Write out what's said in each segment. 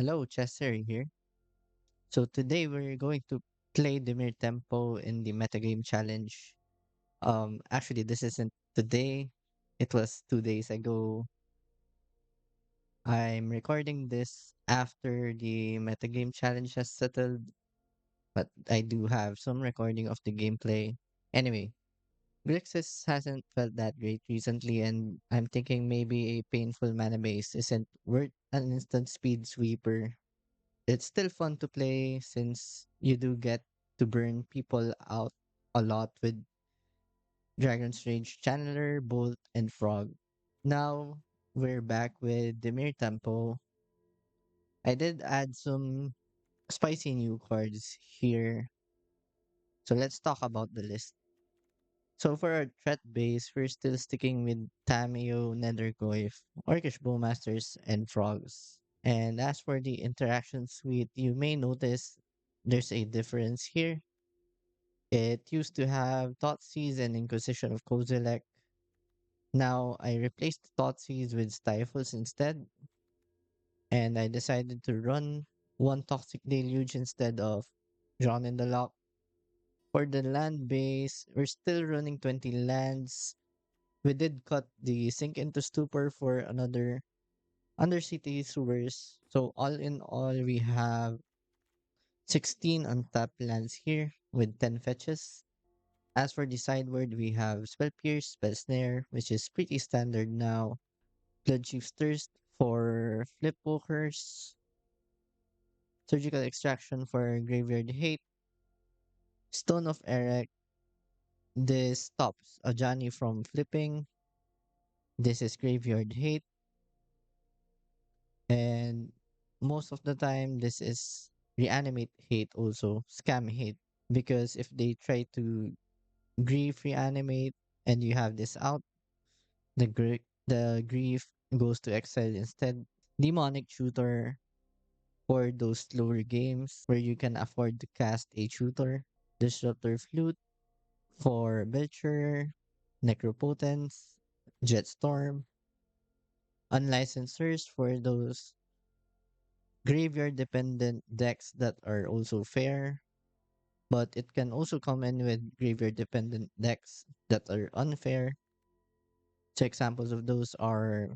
Hello, Chester here. So today we're going to play Dimir Tempo in the Metagame challenge. Actually, this isn't today. It was 2 days ago. I'm recording this after the Metagame challenge has settled, but I do have some recording of the gameplay. Anyway, Grixis hasn't felt that great recently, and I'm thinking maybe a painful mana base isn't worth an instant speed sweeper. It's still fun to play since you do get to burn people out a lot with Dragon's Rage Channeler, Bolt, and Frog. Now we're back with Dimir Tempo. I did add some spicy new cards here, so let's talk about the list. So for our threat base, we're still sticking with Tamiyo, Nethergoyf, Orcish Bowmasters, and Frogs. And as for the interaction suite, you may notice there's a difference here. It used to have Thoughtseize and Inquisition of Kozilek. Now I replaced Thoughtseize with Stifles instead, and I decided to run one Toxic Deluge instead of Drawn in the Loch. For the land base, we're still running 20 lands. We did cut the Sink into Stupor for another Undercity Sewers. So all in all, we have 16 untapped lands here with 10 fetches. As for the sideboard, we have Spell Pierce, Spell Snare, which is pretty standard now. Bloodchief's Thirst for Flipwalkers, Surgical Extraction for Graveyard Hate, Stone of Erect. This stops Ajani from flipping. This is Graveyard Hate, and most of the time, this is Reanimate Hate also, Scam Hate. Because if they try to grief reanimate and you have this out, the grief goes to exile instead. Demonic Tutor for those slower games where you can afford to cast a tutor. Disruptor Flute for Belcher, Necropotence, Jetstorm. Unlicensed for those graveyard dependent decks that are also fair, but it can also come in with graveyard dependent decks that are unfair. So examples of those are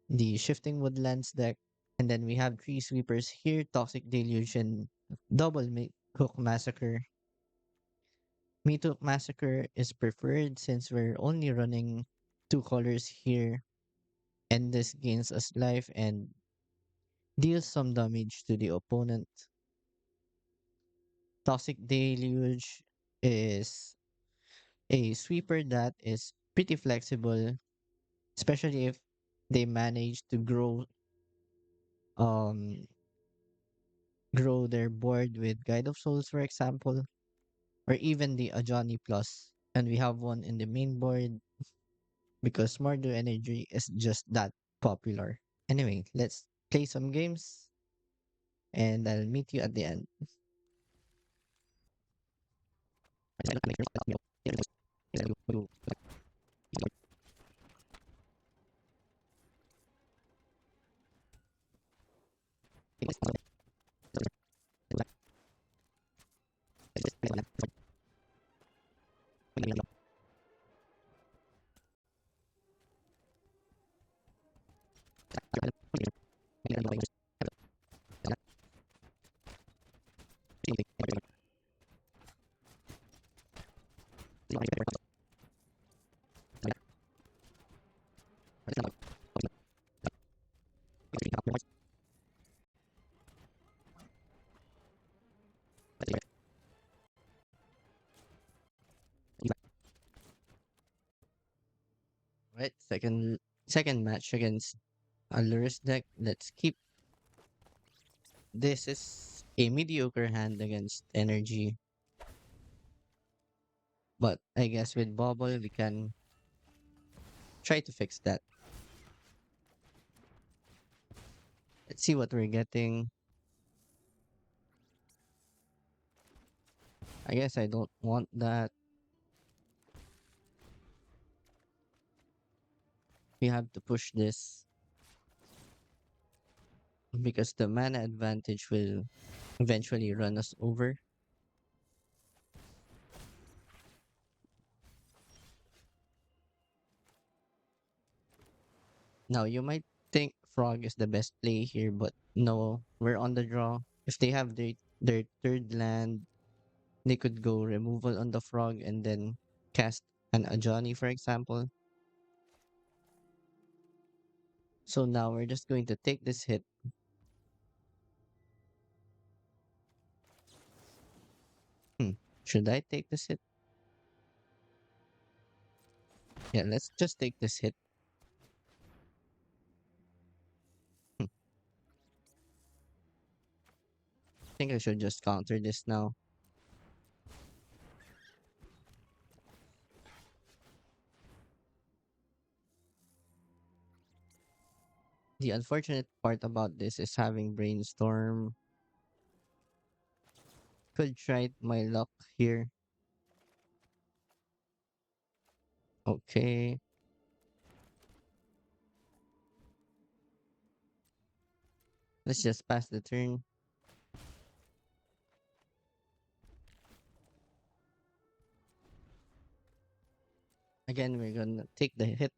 the Shifting Woodlands deck. And then we have three sweepers here, Toxic Deluge and Double Hook Massacre. Meat Hook Massacre is preferred since we're only running two colors here, and this gains us life and deals some damage to the opponent. Toxic Deluge is a sweeper that is pretty flexible, especially if they manage to um grow their board with Guide of Souls, for example, or even the Ajani Plus. And we have one in the main board because Mardu Energy is just that popular. Anyway, let's play some games and I'll meet you at the end. Right, second match against a Lurrus deck. Let's keep this is a mediocre hand against energy, but I guess with Bauble we can try to fix that. Let's see what we're getting. I guess I don't want that. We have to push this. because the mana advantage will eventually run us over. Now, you might think Frog is the best play here, but no, we're on the draw. If they have their third land, they could go removal on the Frog and then cast an Ajani, for example. So now we're just going to take this hit. Hmm. Should I take this hit? Yeah, let's just take this hit. Hmm. I think I should just counter this now. The unfortunate part about this is having Brainstorm. Could try my luck here. Okay. Let's just pass the turn. Again, we're gonna take the hit.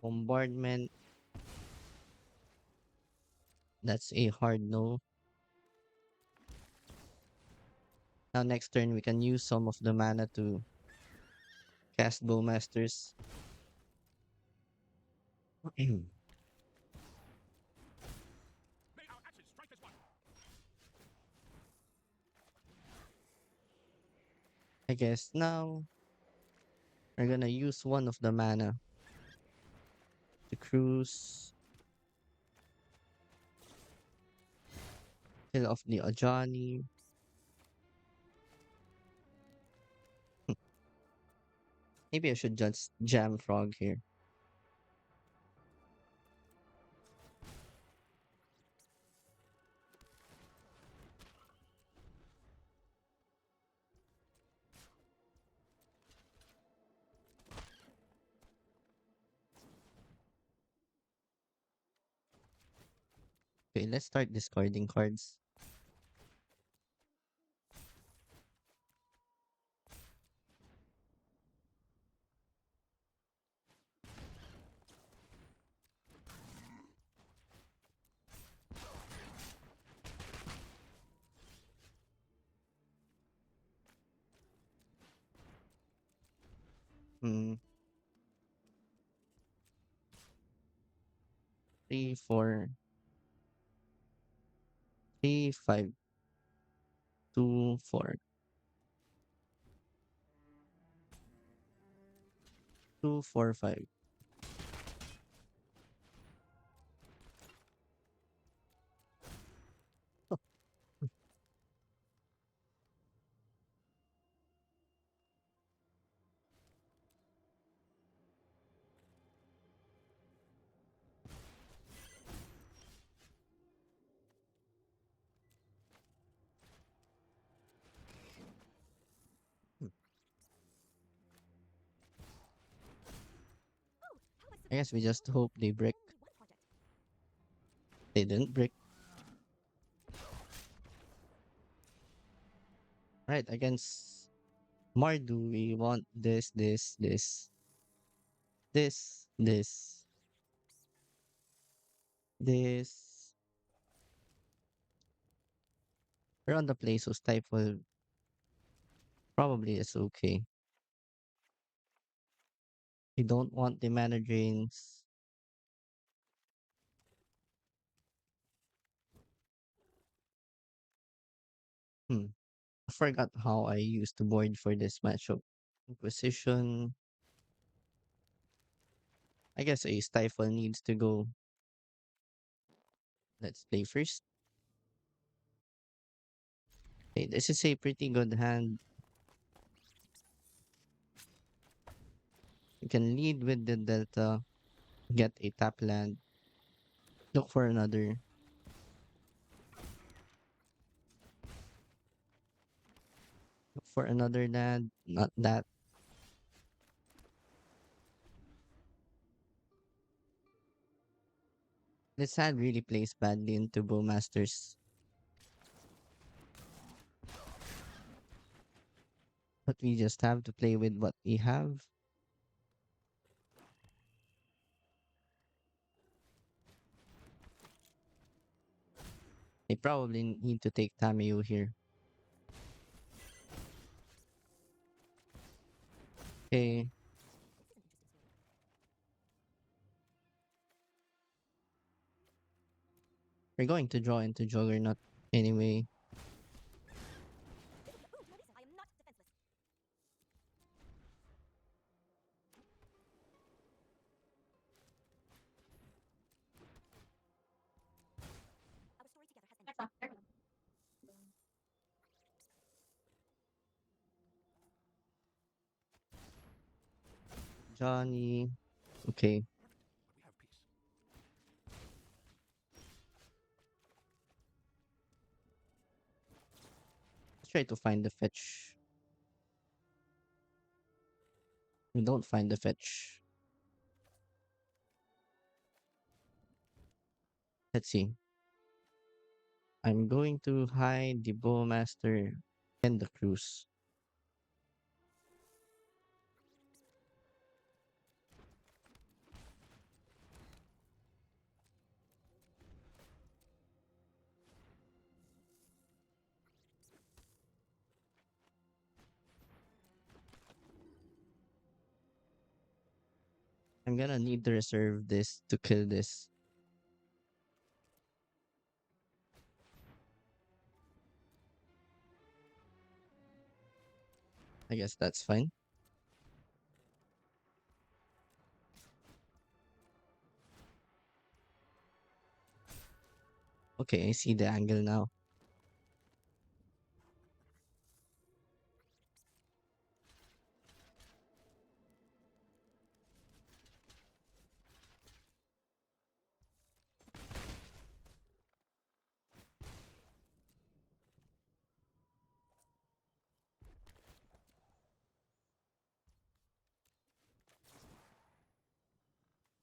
Bombardment. That's a hard no. Now next turn we can use some of the mana to cast Bowmasters. I guess now we're gonna use one of the mana to cruise, kill off the Ajani. Maybe I should just jam Frog here. Okay, let's start discarding cards. Hmm, 3, 4, 3, 5, 2, 4, 2, 4, 5. I guess we just hope they brick. They didn't brick. Right, against Mardu, we want this, this. We're on the play, so Stifle probably is okay. We don't want the mana drains. Hmm. I forgot how I used to board for this matchup. Inquisition. I guess a Stifle needs to go. Let's play first. Okay, this is a pretty good hand. You can lead with the Delta, get a tap land, look for another, look for another land, not that. This hand really plays badly into Bowmasters, but we just have to play with what we have. They probably need to take Tamiyo here. Okay, we're going to draw into Juggernaut anyway. Johnny. Okay, let's try to find the fetch. We don't find the fetch. Let's see. I'm going to hide the Bowmaster and the Cruise. I'm gonna need to reserve this to kill this. I guess that's fine. Okay, I see the angle now.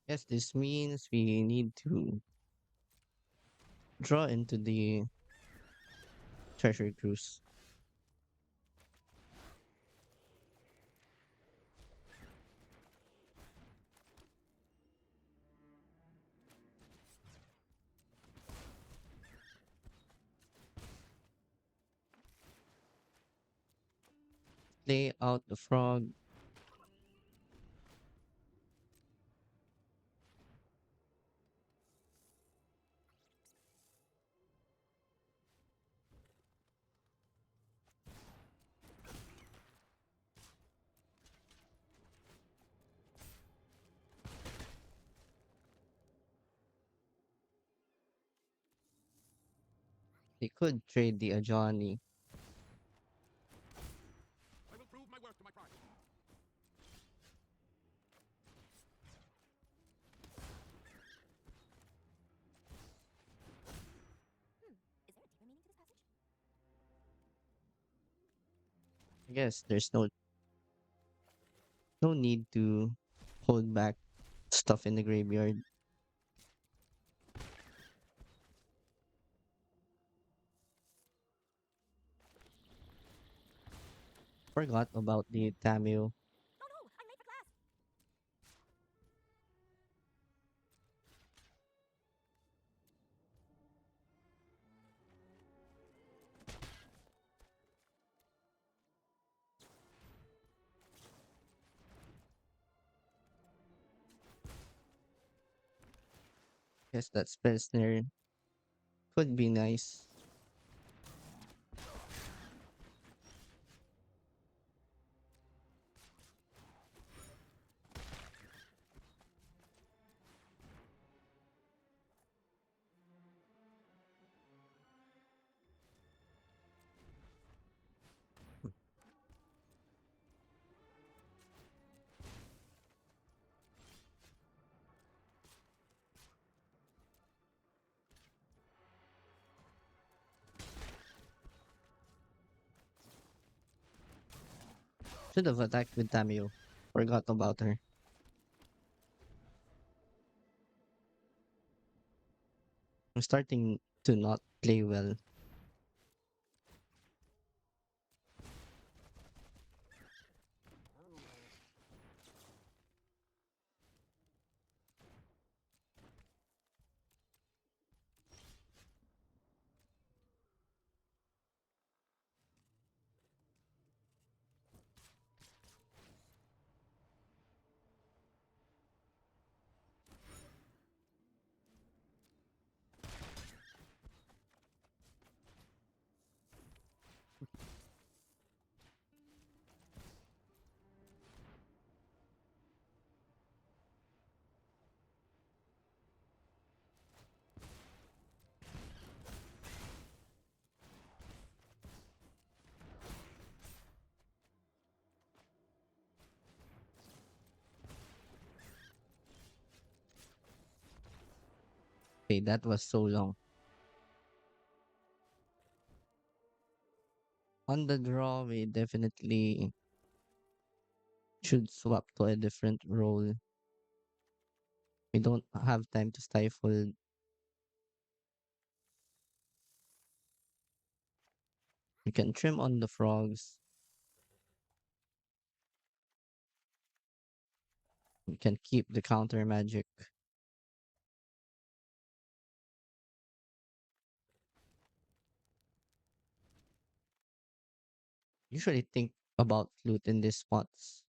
Yes, this means we need to draw into the treasure cruise. Play out the frog. They could trade the Ajani. I guess there's no need to hold back stuff in the graveyard. Forgot about the Tamiyo. Guess that spell snare could be nice. Should have attacked with Tamiyo. Forgot about her. I'm starting to not play well. Okay, that was so long. On the draw, we definitely should swap to a different role. We don't have time to stifle. We can trim on the frogs. We can keep the counter magic. Usually think about loot in these spots.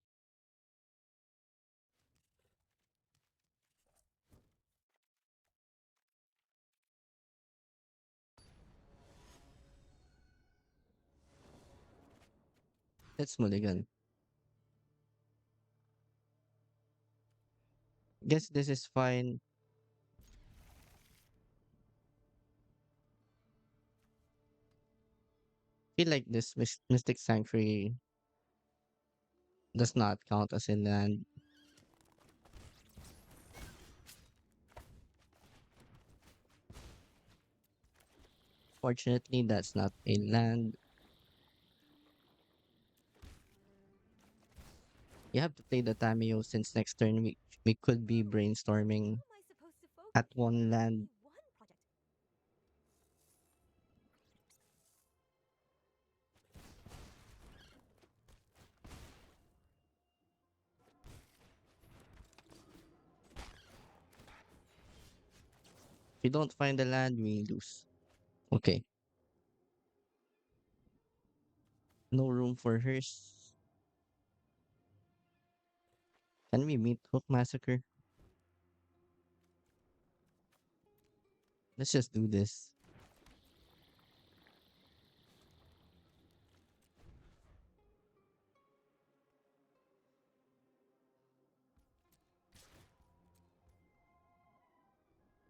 Let's mulligan. Guess this is fine. Feel like this Mystic Sanctuary does not count as a land. Fortunately, that's not a land. You have to play the Tamiyo since next turn we could be brainstorming Who am I supposed to focus? at one land. Only one project. If you don't find the land, we lose. Okay. No room for hers. Can we meet Hook Massacre? Let's just do this.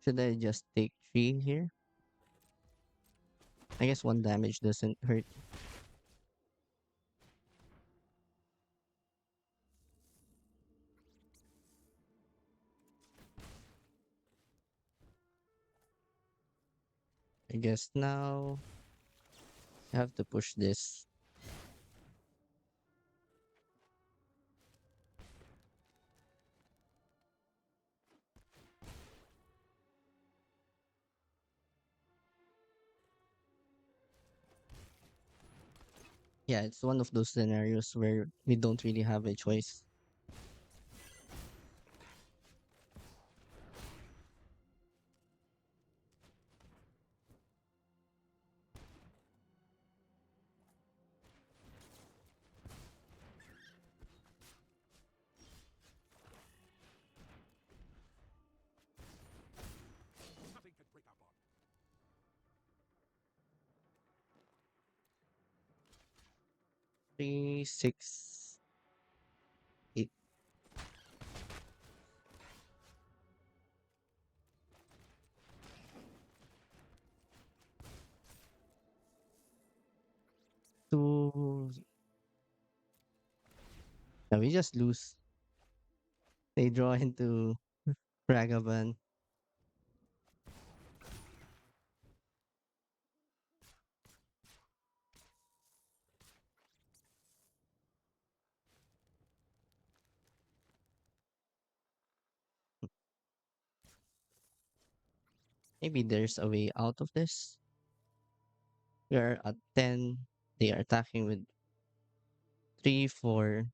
Should I just take 3 here? I guess 1 damage doesn't hurt. I guess now I have to push this. Yeah, it's one of those scenarios where we don't really have a choice. Nothing can break our bond. 3, 6, 8. Two. Yeah, we just lose. They draw into Ragavan. Maybe there's a way out of this. We are at 10. They are attacking with 3, 4,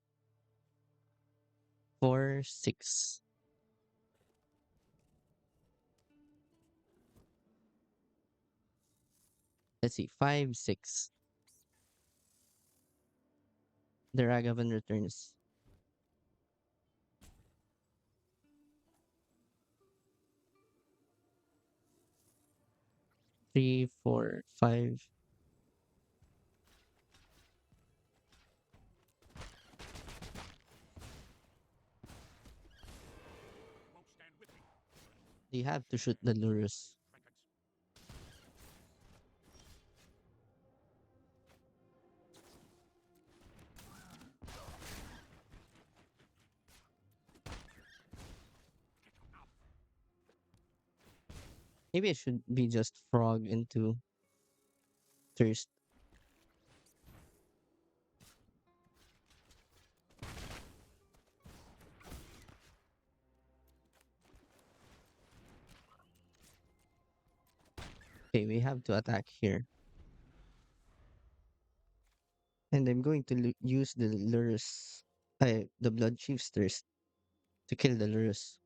4, 6. Let's see, 5, 6. The Ragavan returns. 3, 4, 5. Won't stand with me. They have to shoot the Lurrus. Trinkets. Get out. Maybe I should be just frog into thirst. Okay, we have to attack here. And I'm going to use the Lurrus, the Blood Chief's thirst to kill the Lurrus.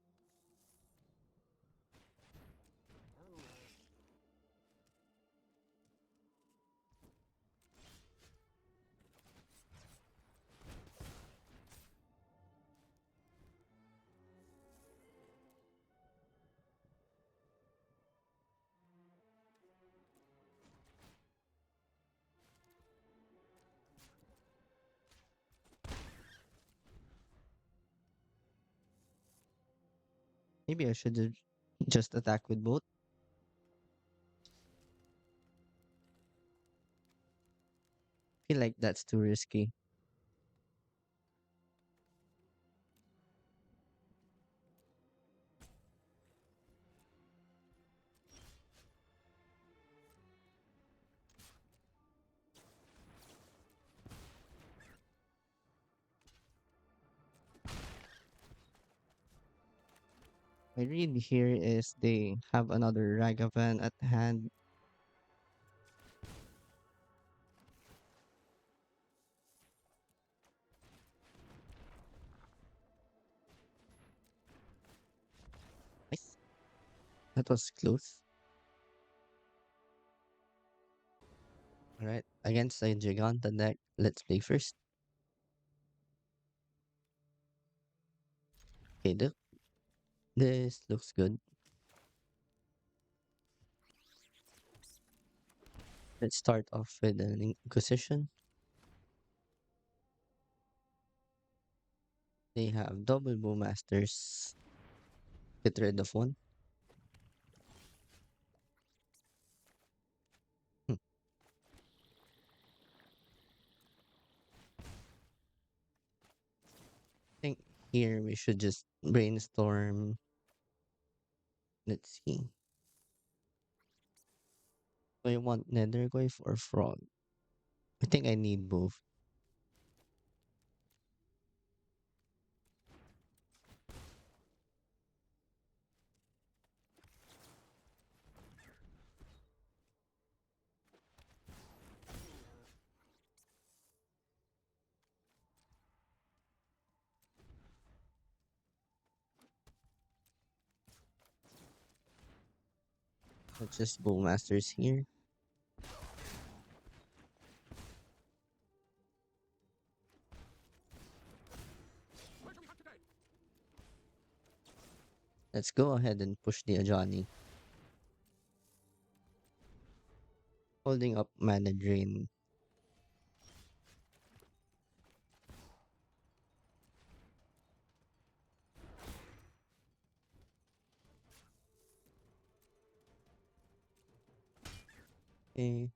Maybe I should just attack with both. Feel like that's too risky. My read here is they have another Ragavan at hand. Nice. That was close. Alright, against the Jegantha deck, let's play first. Okay, this looks good. Let's start off with an Inquisition. They have double Bowmasters. Get rid of one. Hmm. I think here we should just brainstorm. Let's see. Do I want Nethergoyf or Frog? I think I need both. Let's just Bowmasters here. Where shall we hunt today? Let's go ahead and push the Ajani. Holding up mana drain. Okay,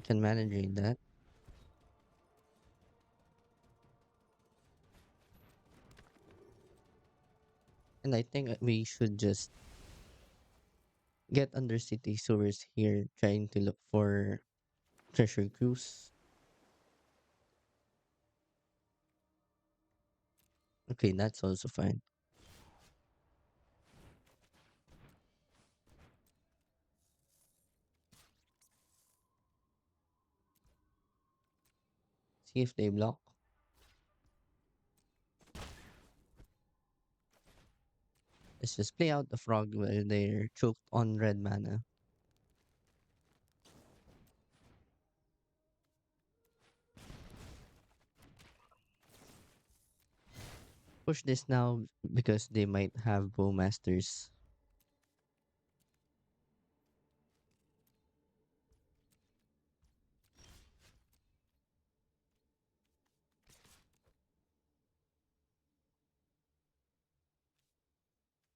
can mana drain that. And I think we should just get Undercity Sewers here, trying to look for treasure cruise. Okay, that's also fine. See if they block. Let's just play out the frog while they're choked on red mana. Push this now because they might have Bowmasters.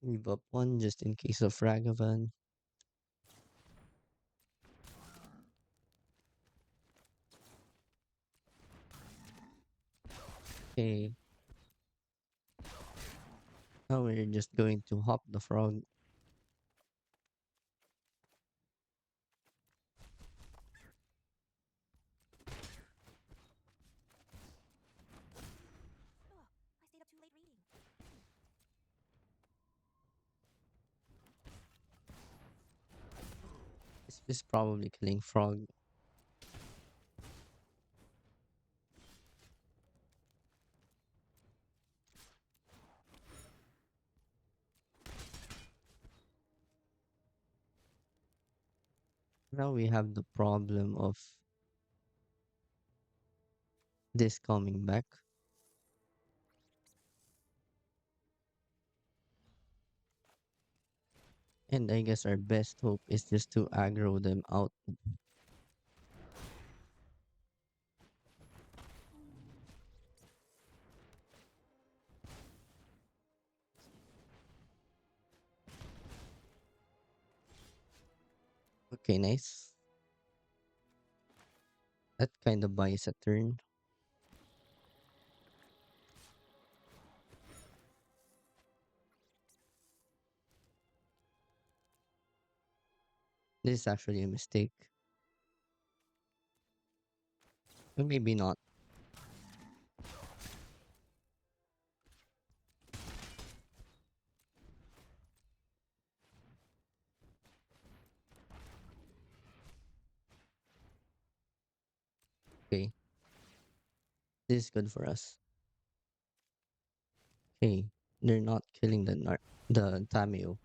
Leave up one just in case of Ragavan. Okay, now we're just going to hop the frog. I stayed up too late reading. This is probably killing frog. Now we have the problem of this coming back. And I guess our best hope is just to aggro them out. Okay, nice. That kind of buys a turn. This is actually a mistake. Or maybe not. Okay, this is good for us. Okay, they're not killing the Tamiyo.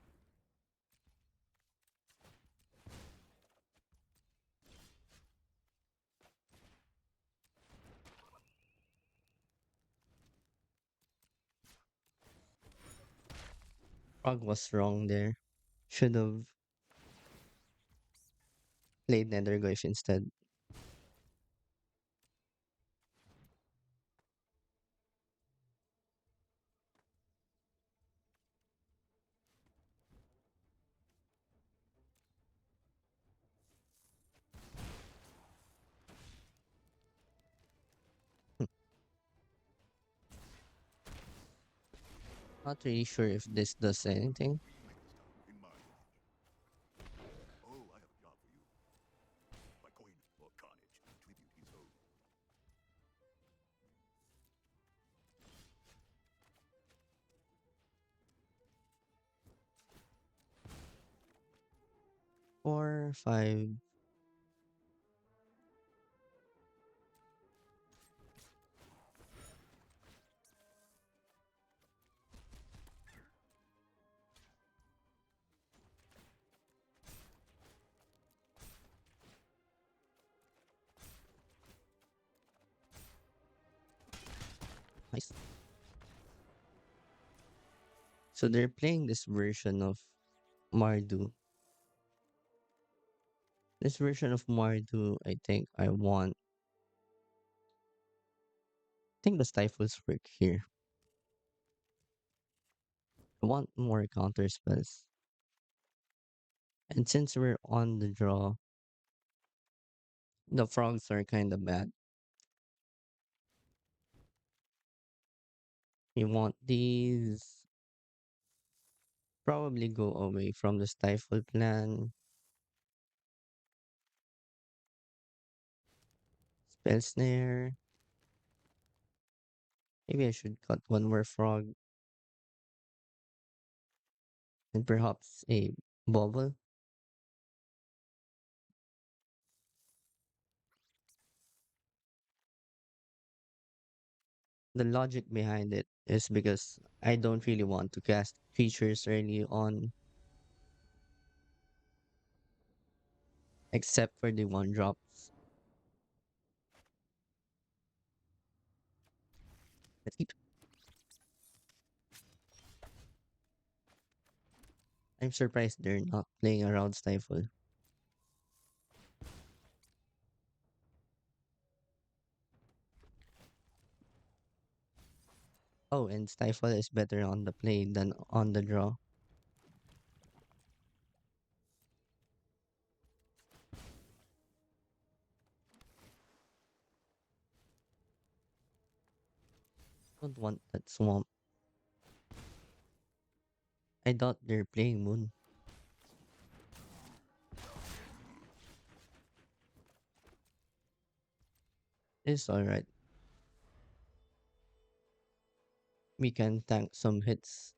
Frog was wrong there. Should have played Nethergoyf instead. Not really sure if this does anything. In my oh, I have a job for you. By coin or carnage, tribute is owed. 4, 5. Nice. So they're playing this version of Mardu. This version of Mardu, I think I want. I think the stifles work here. I want more counter spells. And since we're on the draw, the frogs are kind of bad. You want these. Probably go away from the stifle plan. Spell snare. Maybe I should cut one more frog and perhaps a bauble. The logic behind it is because I don't really want to cast creatures early on, except for the one drops. Let's keep. I'm surprised they're not playing around Stifle. Oh, and Stifle is better on the play than on the draw. Don't want that swamp. I thought they're playing Moon. It's alright. We can tank some hits.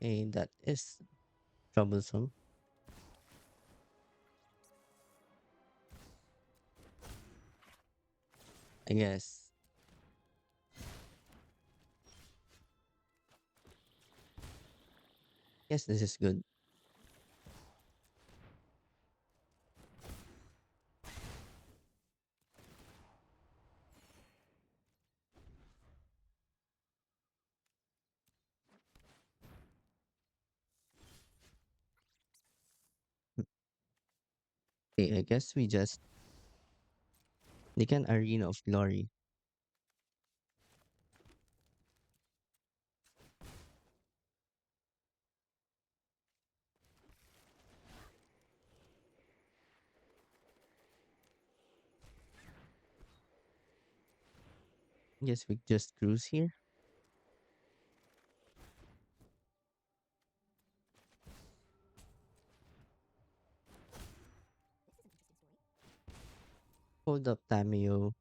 And that is troublesome. I guess. Yes, this is good. Okay, I guess we just they can Arena of Glory. Guess we just cruise here. This is an interesting story. Hold up Tamiyo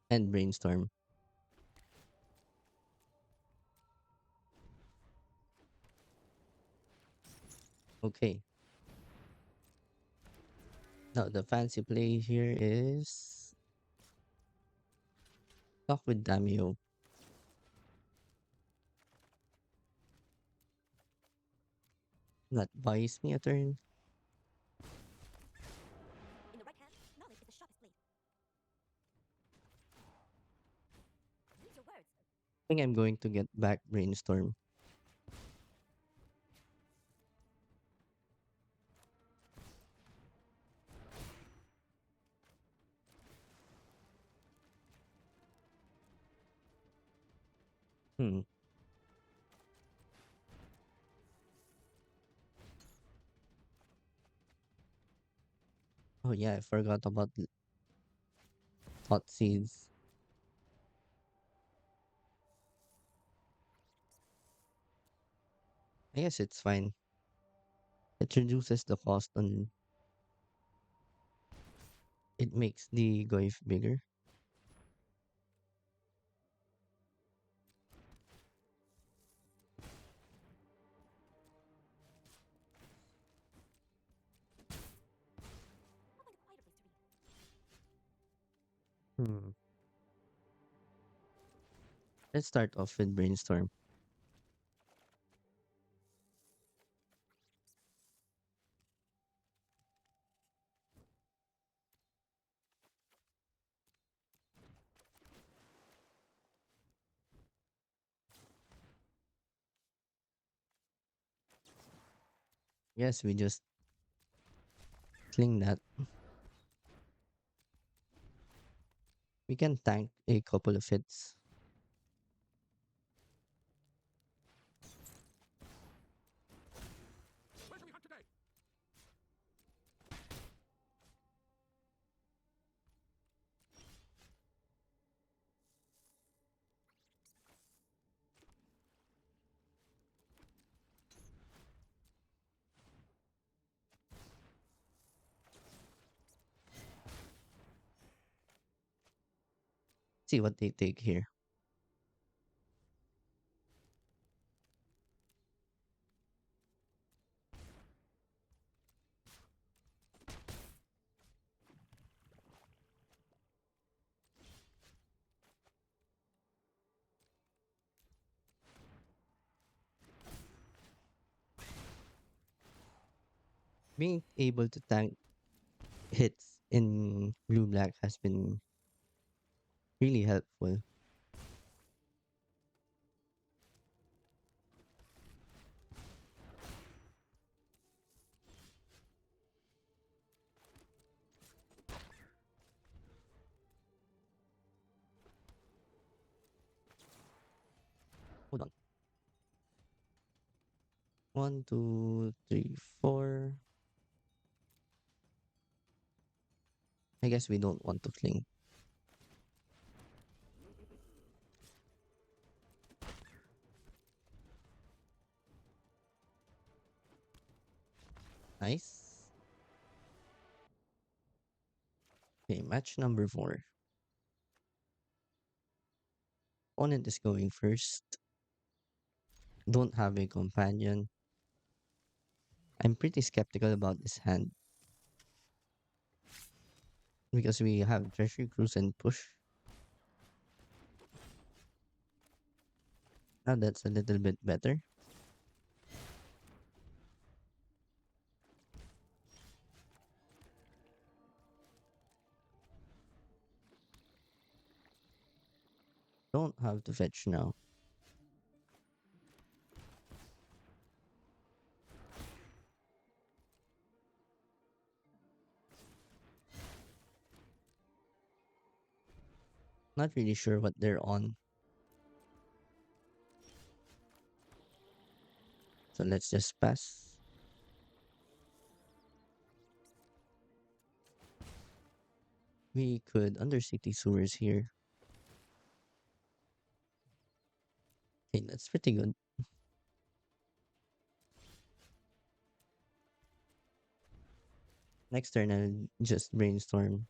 and Brainstorm. Okay. Now the fancy play here is talk with Tamiyo. That buys me a turn. In the right hand, knowledge is the sharpest blade. Use your words. I think I'm going to get back Brainstorm. Hmm. Oh yeah, I forgot about Thought Seeds. I guess it's fine. It reduces the cost on it makes the Goyf bigger. I'll find a quieter place to read. Hmm. Let's start off with Brainstorm. Yes, we just sling that. We can tank a couple of hits. Where shall we hunt today? See what they take here. Being able to tank hits in blue black has been really helpful. Hold on. One, two, three, four. I guess we don't want to fling. Nice. Okay, match number 4. Opponent is going first. Don't have a companion. I'm pretty skeptical about this hand because we have Treasury Cruise and Push. Now that's a little bit better. Don't have to fetch now. Not really sure what they're on. So let's just pass. We could Undercity Sewers here. Okay, that's pretty good. Next turn, I'll just Brainstorm.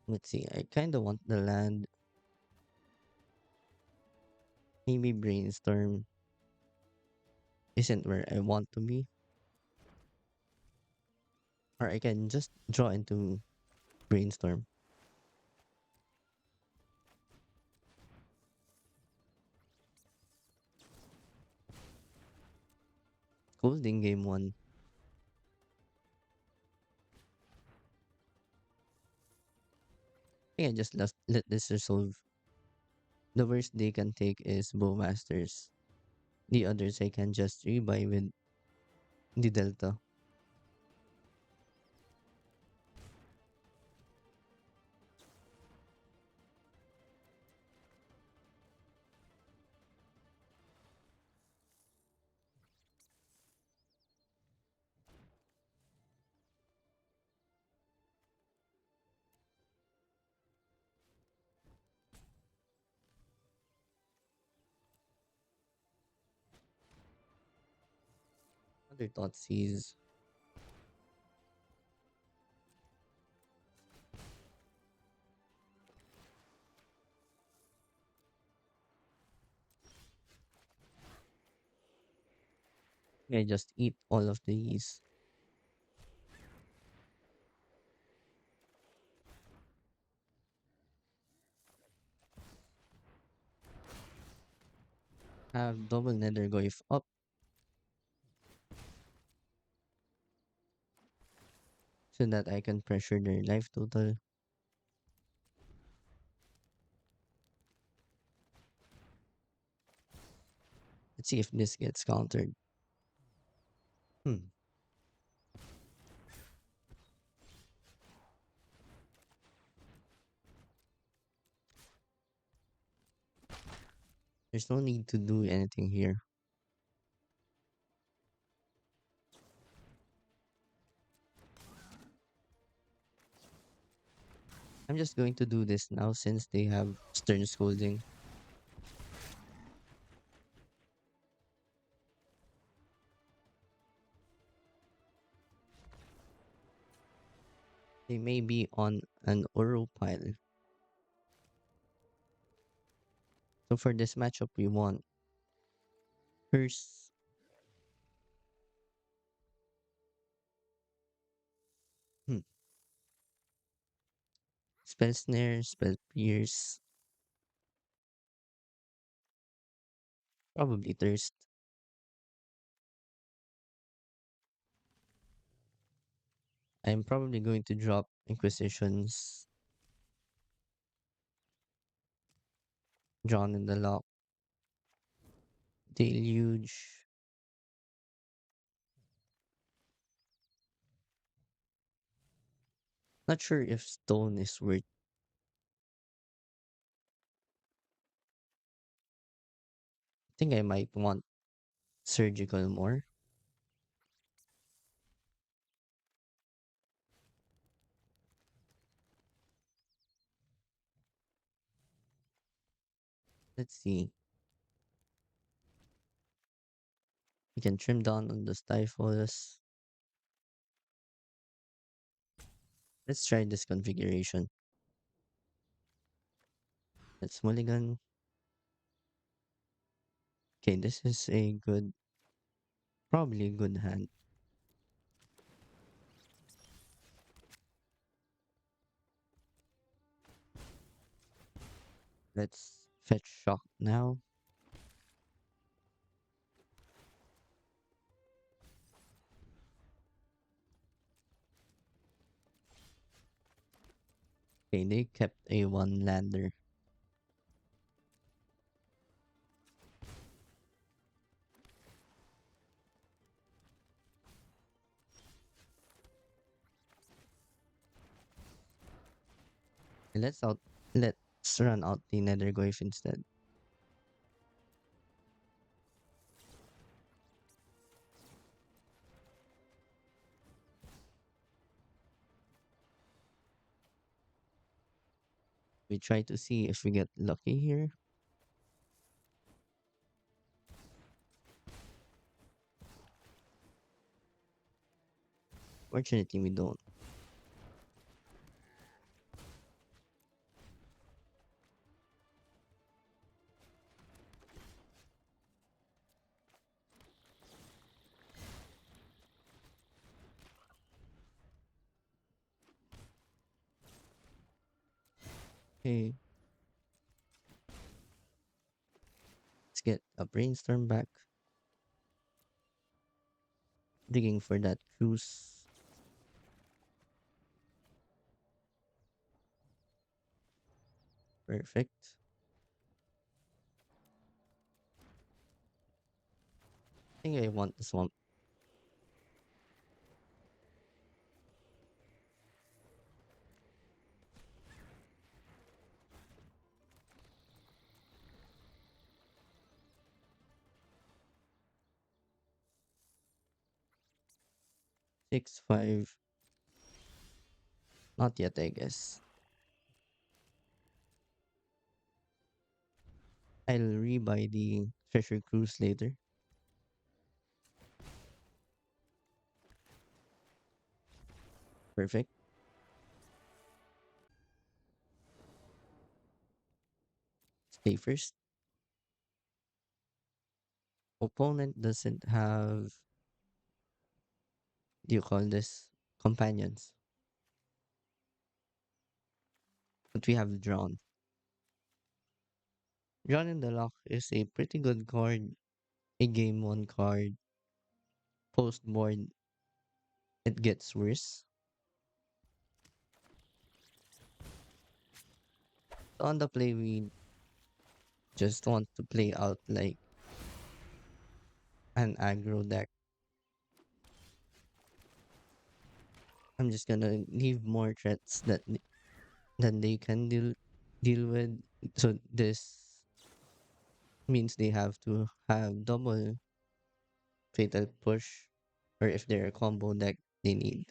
Let's see, I kind of want the land. Maybe Brainstorm isn't where I want to be. Or I can just draw into Brainstorm. Holding game 1. I think I just let this resolve. The worst they can take is Bowmasters. The others I can just rebuy with the Delta. Other thoughts is I just eat all of these. Have double Nethergoyf up so that I can pressure their life total. Let's see if this gets countered. Hmm. There's no need to do anything here. I'm just going to do this now since they have Stern Scolding. They may be on an Oro pile. So for this matchup, we want first. Hmm. Spell Snare, Spell Pierce, probably Thirst. I'm probably going to drop Inquisitions, Drawn in the Lock, Deluge. Not sure if Stone is worth. I think I might want Surgical more. Let's see. We can trim down on the stifles. Let's try this configuration. Let's mulligan. Okay, this is a good, probably a good hand. Let's fetch shock now. Okay, they kept a one lander. Let's out. Let's run out the Nethergoyf instead. We try to see if we get lucky here. Fortunately, we don't. Okay, let's get a Brainstorm back. Digging for that cruise. Perfect. I think I want the swamp. 6-5. Not yet, I guess. I'll rebuy the treasure cruise later. Perfect. Stay first. Opponent doesn't have, do you call this, companions, but we have drawn. Drawn in the Loch is a pretty good card, a game one card. Post board, it gets worse. On the play, we just want to play out like an aggro deck. I'm just gonna leave more threats than they can deal with. So this means they have to have double fatal push, or if they're a combo deck, they need,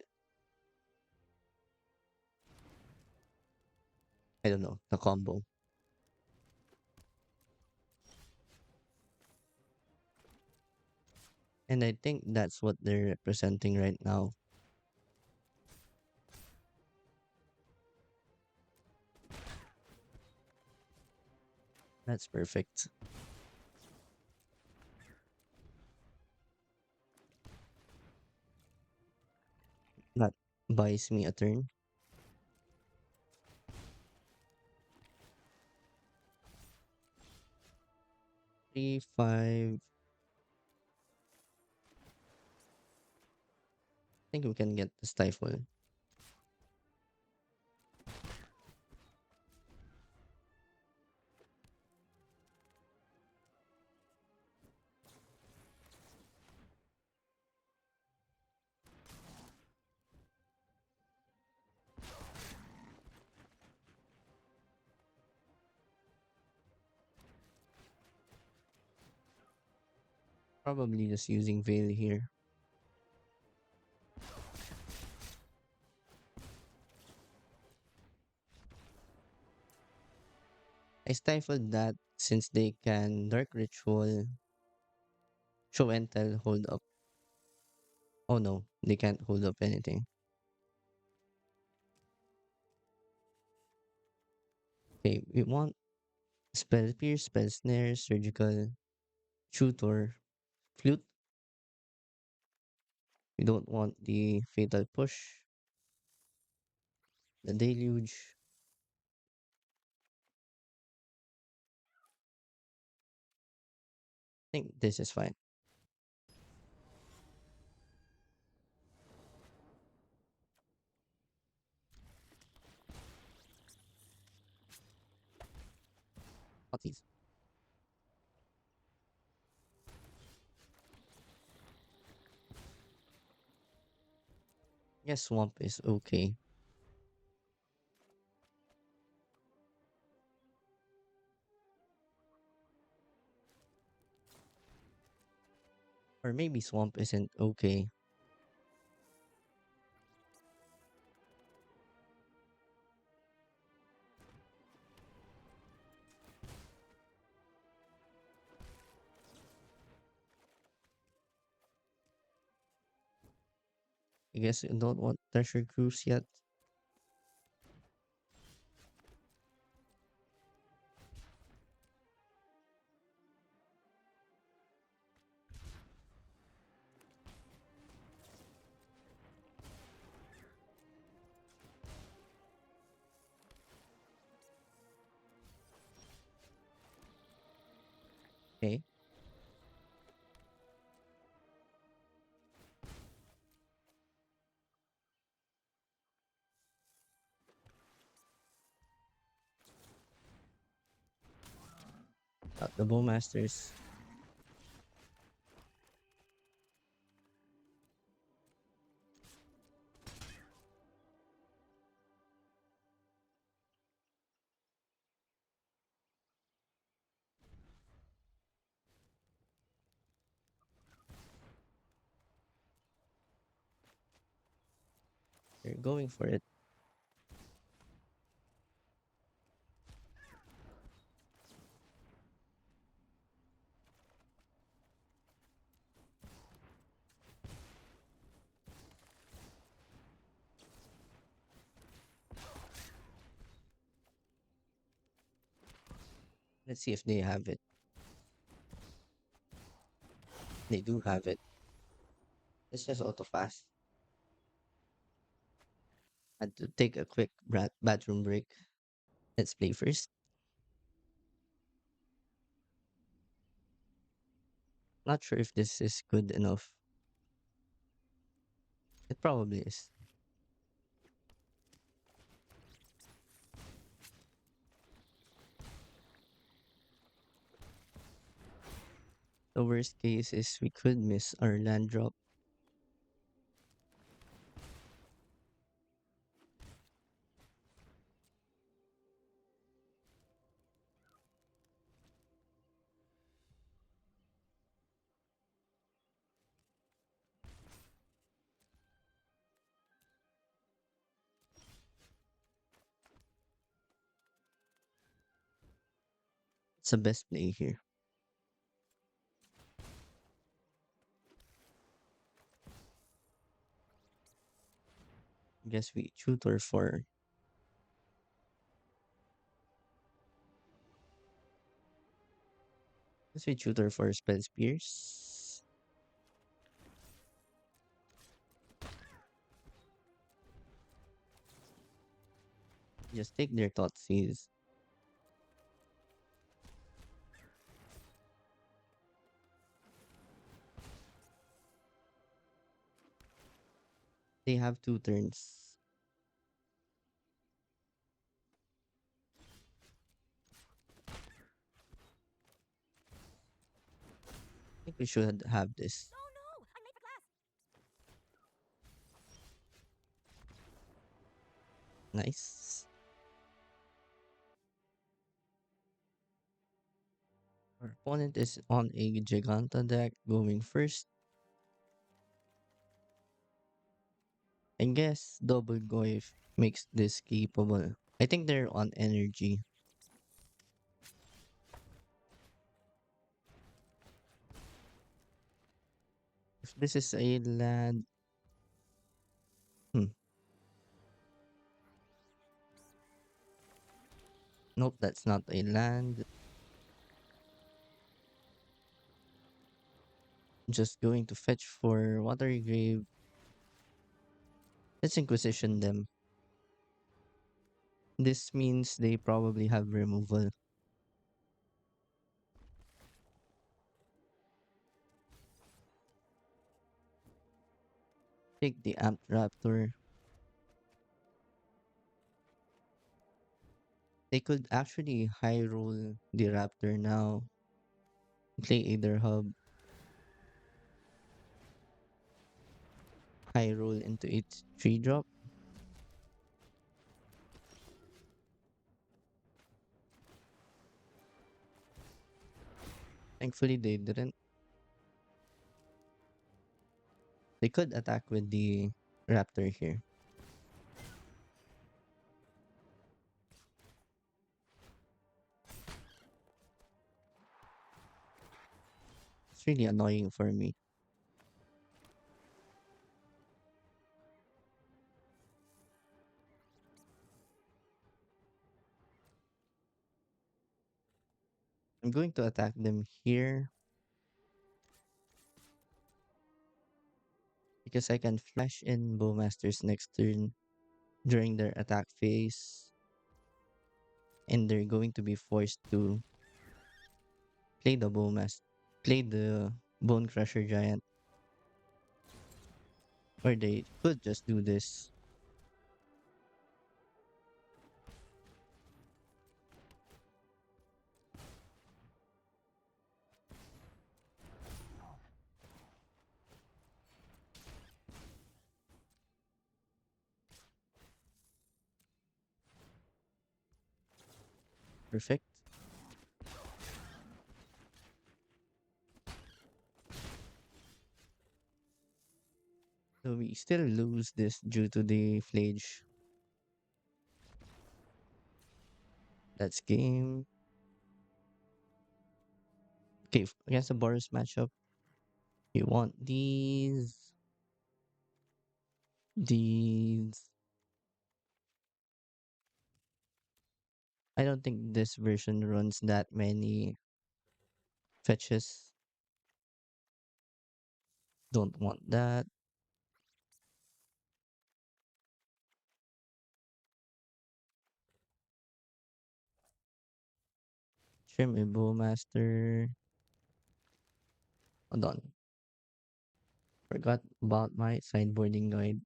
I don't know, the combo. And I think that's what they're representing right now. That's perfect. That buys me a turn. 3, 5. I think we can get the stifle. Probably just using Veil here. I stifled that since they can Dark Ritual, Show and Tell, hold up. Oh no, they can't hold up anything. Okay, we want Spell Pierce, Spell Snare, Surgical, Tutor, Flute. We don't want the Fatal Push, the Deluge. I think this is fine. Hotties. Yes, Swamp is okay. Or maybe Swamp isn't okay. I guess I don't want Treasure Cruise yet. Okay. The Bowmasters. They're going for it. Let's see if they have it. They do have it. Let's just auto fast. Had to take a quick bathroom break. Let's play first. Not sure if this is good enough. It probably is. The worst case is we could miss our land drop. It's the best play here. Guess we tutor for. Guess we tutor for spell spears. Just take their Thoughtseize. They have 2 turns. I think we should have this. Oh no! I'm late for class! Nice. Our opponent is on a Jegantha deck going first. I guess double Goyf makes this capable. I think they're on energy. If this is a land, hmm, nope, that's not a land. Just going to fetch for Watery Grave. Let's Inquisition them. This means they probably have removal. Take the Amp Raptor. They could actually high roll the Raptor now. Play either hub, high roll into its 3 drop. Thankfully, they didn't. They could attack with the Raptor here. It's really annoying for me. I'm going to attack them here because I can flash in Bowmasters next turn during their attack phase, and they're going to be forced to play the play the Bone Crusher Giant, or they could just do this. Perfect. So we still lose this due to the Flage. That's game. Okay, against the Boros matchup, you want these. I don't think this version runs that many fetches. Don't want that. Trim a Bowmaster. Hold on. Forgot about my sideboarding guide.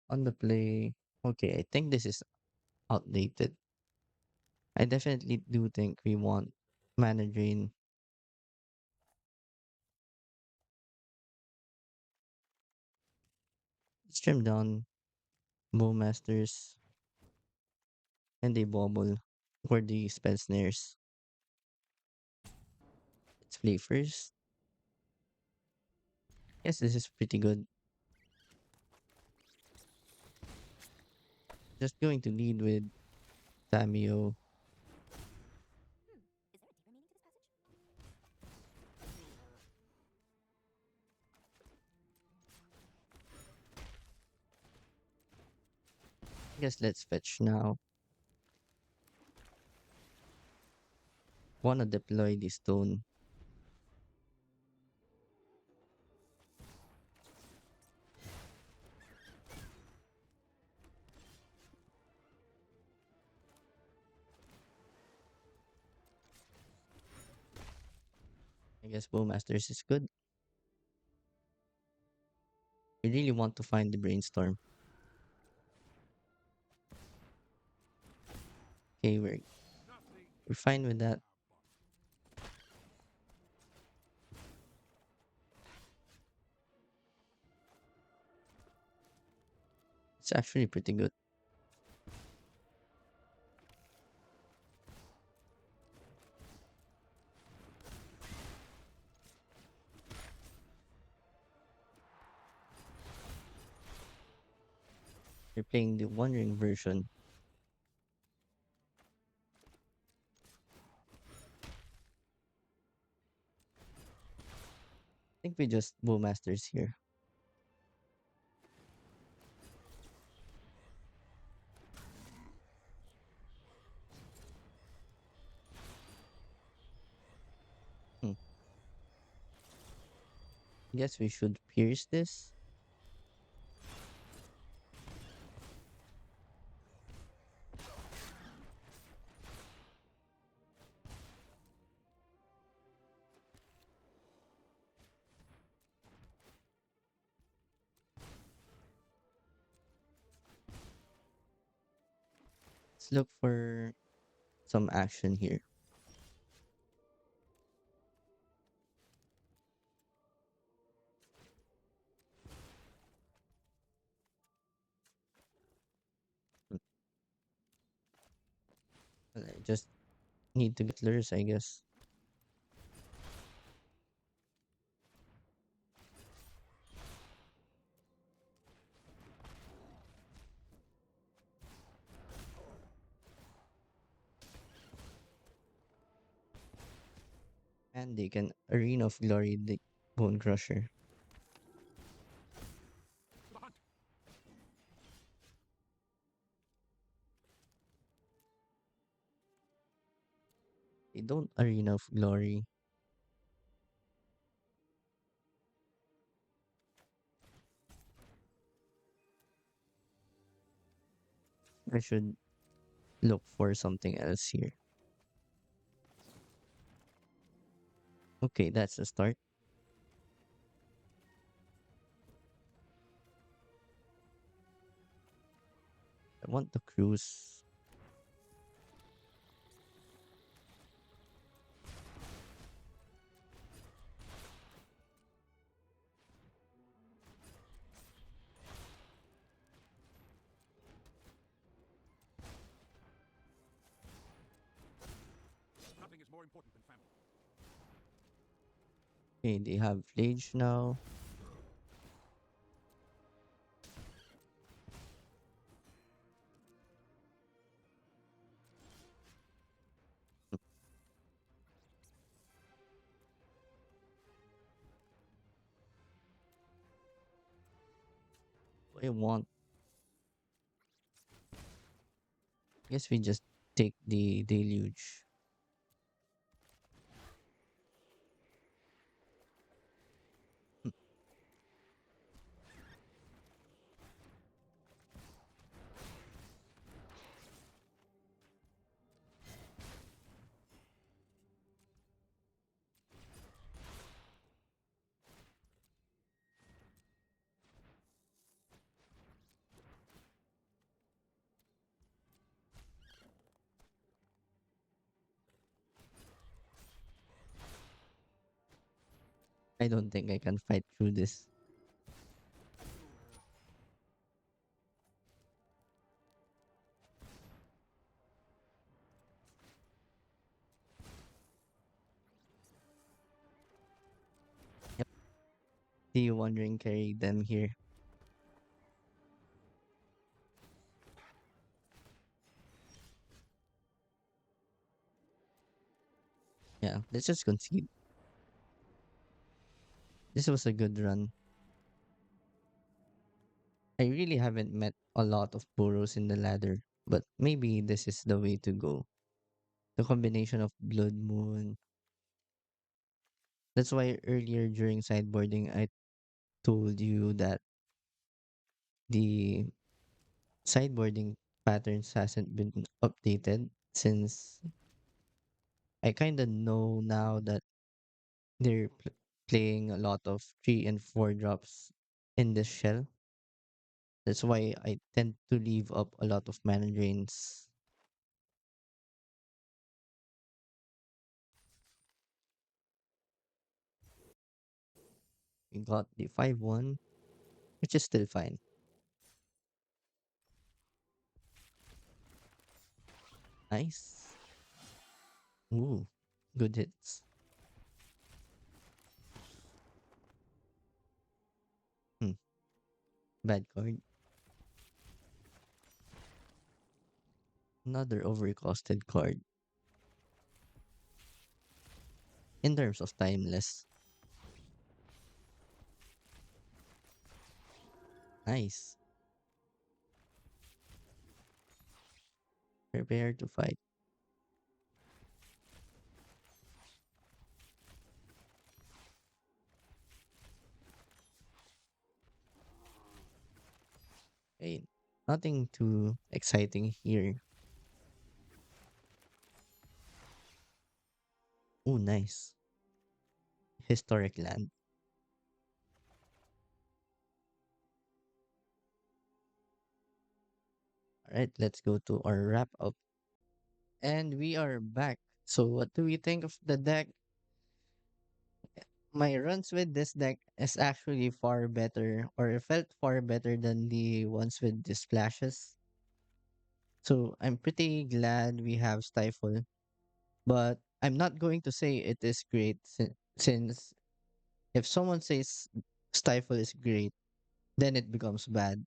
On the play. Okay, I think this is outdated. I definitely do think we want mana drain. Let's trim down Bowmasters and a Bauble for the spell snares. Let's play first. Yes, this is pretty good. Just going to lead with Tamiyo. Is there a deeper meaning to this passage? I guess let's fetch now. Wanna deploy the stone. I guess Bowmasters is good. We really want to find the Brainstorm. Okay, we're fine with that. It's actually pretty good. We're playing the Wandering version. I think we just Bowmasters here. Hmm. Guess we should pierce this. Let's look for some action here. Hmm. Well, I just need to get Lurrus, I guess. And they can Arena of Glory the Bone Crusher. To the hunt. They don't Arena of Glory. I should look for something else here. Okay, that's a start. I want the cruise. Nothing is more important than family. Okay, they have Lage now. I want. Guess we just take the deluge. Hmm. I don't think I can fight through this. Yep. See you wondering carry them here. Yeah, let's just concede. This was a good run. I really haven't met a lot of Boros in the ladder, but maybe this is the way to go. The combination of Blood Moon. That's why earlier during sideboarding, I told you that the sideboarding patterns hasn't been updated since I kind of know now that they're playing a lot of 3 and 4 drops in this shell. That's why I tend to leave up a lot of mana drains. We got the 5-1, which is still fine. Nice. Ooh, good hits. Hmm, bad card. Another overcosted card. In terms of timeless. Nice. Prepare to fight. Hey, nothing too exciting here. Ooh, nice. Historic land. Alright, let's go to our wrap up. And we are back. So what do we think of the deck? My runs with this deck is actually far better, or it felt far better than the ones with the splashes. So I'm pretty glad we have Stifle, but I'm not going to say it is great since if someone says Stifle is great, then it becomes bad.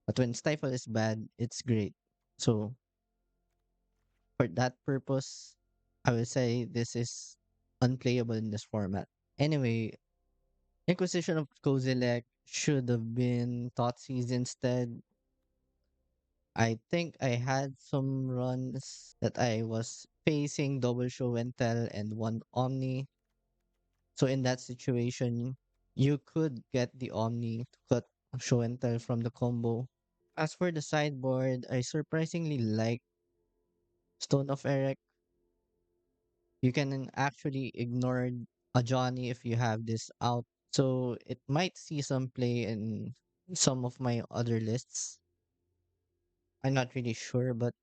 But when Stifle is bad, it's great. So for that purpose, I would say this is unplayable in this format. Anyway, Inquisition of Kozilek should have been Thoughtseize instead. I think I had some runs that I was facing double show and tell and one Omni. So in that situation, you could get the Omni to cut show and tell from the combo. As for the sideboard, I surprisingly like Stone of Eric. You can actually ignore a Johnny if you have this out. So it might see some play in some of my other lists. I'm not really sure, but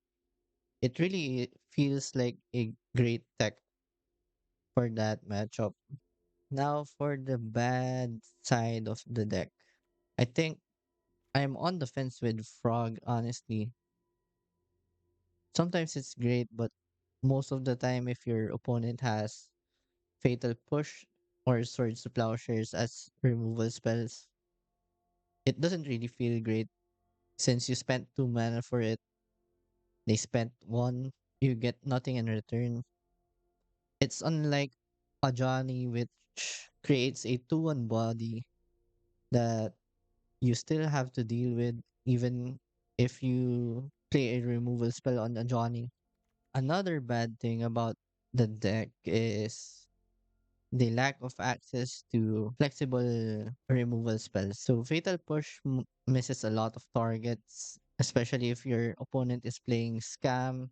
it really feels like a great tech for that matchup. Now for the bad side of the deck. I think I'm on the fence with Frog, honestly. Sometimes it's great, but most of the time, if your opponent has Fatal Push or Swords to Plowshares as removal spells, it doesn't really feel great since you spent 2 mana for it. They spent one, you get nothing in return. It's unlike a Johnny, which creates a 2-1 body that you still have to deal with, even if you play a removal spell on a Johnny. Another bad thing about the deck is the lack of access to flexible removal spells. So Fatal Push misses a lot of targets, especially if your opponent is playing Scam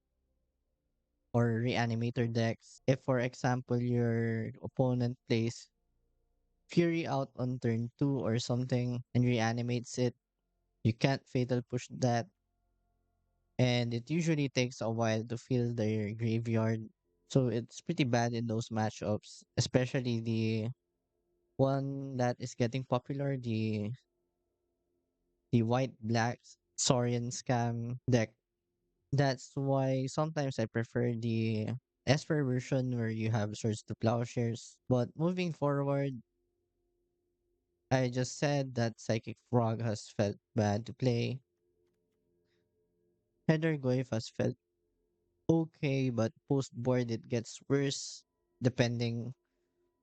or Reanimator decks. If, for example, your opponent plays Fury out on turn 2 or something and reanimates it, you can't Fatal Push that. And it usually takes a while to fill their graveyard. So it's pretty bad in those matchups, especially the one that is getting popular, the white black Saurian scam deck. That's why sometimes I prefer the Esper version where you have swords to plowshares. But moving forward, I just said that Psychic Frog has felt bad to play. Nethergoyf has felt okay, but post board it gets worse depending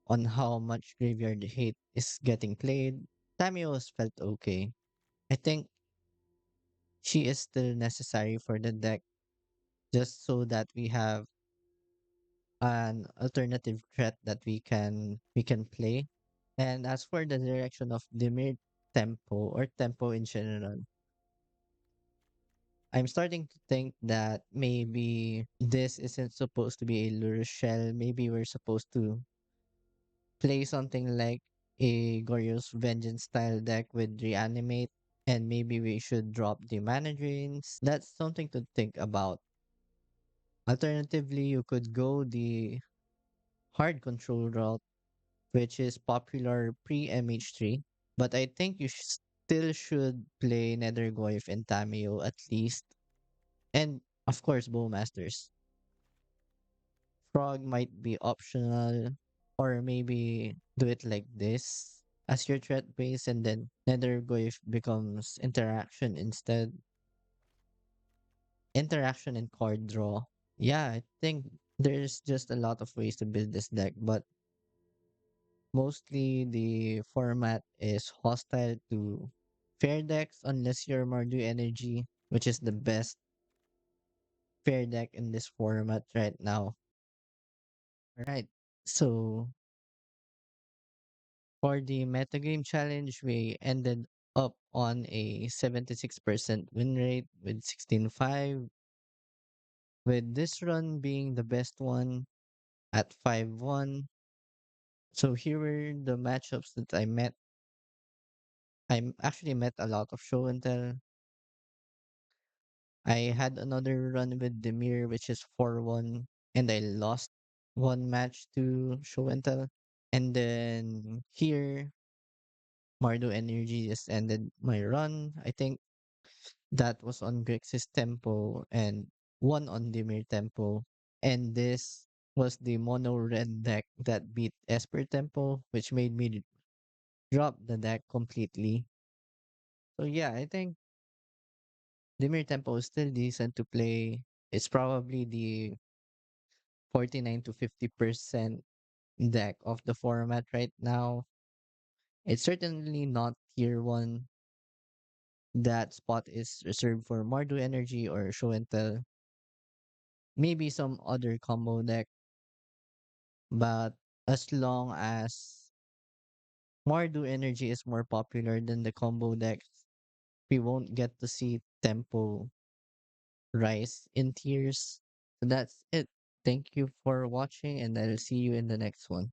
on how much graveyard hate is getting played. Tamiyo has felt okay. I think she is still necessary for the deck just so that we have an alternative threat that we can play. And as for the direction of Dimir tempo or tempo in general, I'm starting to think that maybe this isn't supposed to be a Lurrus shell. Maybe we're supposed to play something like a Goryo's Vengeance style deck with Reanimate, and maybe we should drop the mana drains. That's something to think about. Alternatively, you could go the hard control route, which is popular pre MH3, but I think you still should play Nethergoyf and Tamiyo at least. And of course, Bowmasters. Frog might be optional, or maybe do it like this as your threat base, and then Nethergoyf becomes interaction instead. Interaction and card draw. Yeah, I think there's just a lot of ways to build this deck, but mostly the format is hostile to fair decks unless you're Mardu Energy, which is the best fair deck in this format right now. Alright, so for the metagame challenge, we ended up on a 76% win rate with 16-5, with this run being the best one at 5-1. So here were the matchups that I met. Actually met a lot of show and tell. I had another run with Dimir, which is 4-1, and I lost one match to show and tell. And then here, Mardu Energy just ended my run. I think that was on Grixis tempo and one on Dimir tempo. And this was the mono red deck that beat Esper tempo, which made me drop the deck completely. So yeah, I think Dimir tempo is still decent to play. It's probably the 49 to 50% deck of the format right now. It's certainly not tier 1. That spot is reserved for Mardu Energy or Show and Tell. Maybe some other combo deck, but as long as Mardu Energy is more popular than the combo decks, we won't get to see tempo rise in tiers. So that's it. Thank you for watching, and I'll see you in the next one.